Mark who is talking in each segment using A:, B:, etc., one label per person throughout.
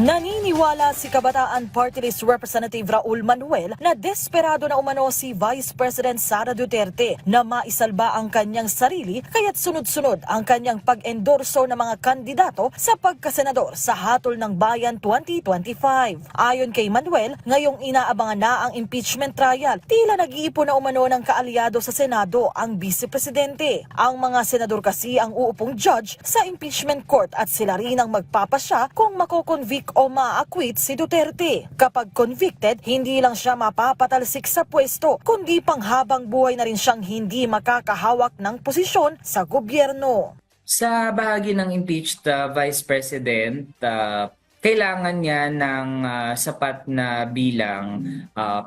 A: Naniniwala si Kabataan Party List Representative Raul Manuel na desperado na umano si Vice President Sara Duterte na maisalba ang kanyang sarili kaya't sunod-sunod ang kanyang pag-endorso ng mga kandidato sa pagkasenador sa hatol ng bayan 2025. Ayon kay Manuel, ngayong inaabangan na ang impeachment trial, tila nag-iipon na umano ng kaalyado sa Senado ang Vice Presidente. Ang mga senador kasi ang uupong judge sa impeachment court at sila rin ang magpapasya kung makokonvict o ma-acquit si Duterte. Kapag convicted, hindi lang siya mapapatalsik sa pwesto, kundi panghabang buhay na rin siyang hindi makakahawak ng posisyon sa gobyerno.
B: Sa bahagi ng impeached Vice President, kailangan niya ng sapat na bilang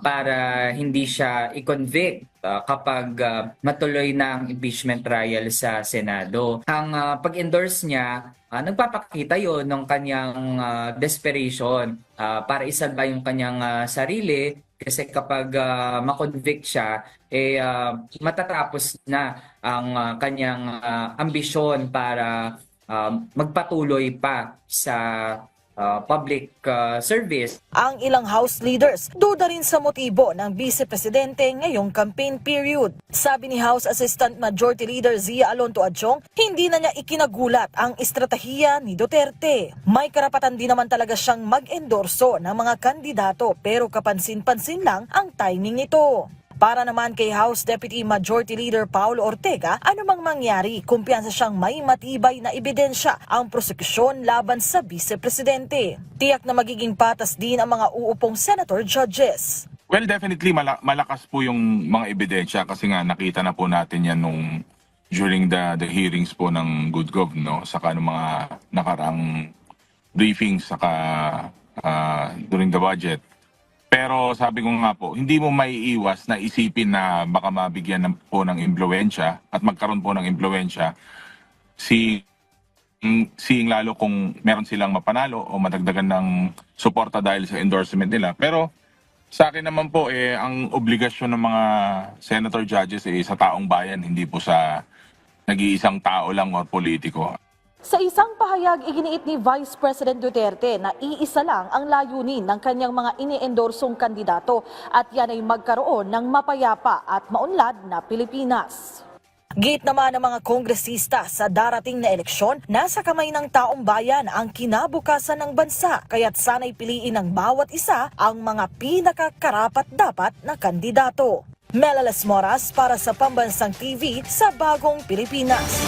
B: para hindi siya i-convict kapag matuloy na ang impeachment trial sa Senado. Ang pag-endorse niya, nagpapakita yon ng kanyang desperation para isalba yung kanyang sarili kasi kapag makonvict siya, matatapos na ang kanyang ambisyon para magpatuloy pa sa public service.
A: Ang ilang House leaders duda rin sa motibo ng Vice Presidente ngayong campaign period. Sabi ni House Assistant Majority Leader Zia Alonto Adjong, hindi na niya ikinagulat ang estratehiya ni Duterte. May karapatan din naman talaga siyang mag-endorso ng mga kandidato pero kapansin-pansin lang ang timing nito. Para naman kay House Deputy Majority Leader Paulo Ortega, anumang mangyari, kumpiyansa siyang may matibay na ebidensya ang prosekusyon laban sa Vice Presidente. Tiyak na magiging patas din ang mga uupong senator judges.
C: Well, definitely malakas po yung mga ebidensya kasi nga nakita na po natin yan during the hearings po ng Good Gov, no? Saka ng mga nakarang briefings, saka during the budget. Pero sabi ko nga po, hindi mo maiiwas na isipin na baka mabigyan ng impluwensya at magkaroon po ng impluwensya seeing lalo kung meron silang mapanalo o madagdagan ng suporta dahil sa endorsement nila. Pero sa akin naman po, ang obligasyon ng mga senator judges sa taong bayan, hindi po sa nag-iisang tao lang o politiko.
A: Sa isang pahayag, iginiit ni Vice President Duterte na iisa lang ang layunin ng kanyang mga iniendorsong kandidato at yan ay magkaroon ng mapayapa at maunlad na Pilipinas. Git naman ng mga kongresista sa darating na eleksyon, nasa kamay ng taong bayan ang kinabukasan ng bansa, kaya't sana'y piliin ng bawat isa ang mga pinakakarapat-dapat na kandidato. Melalas Moras para sa Pambansang TV sa Bagong Pilipinas.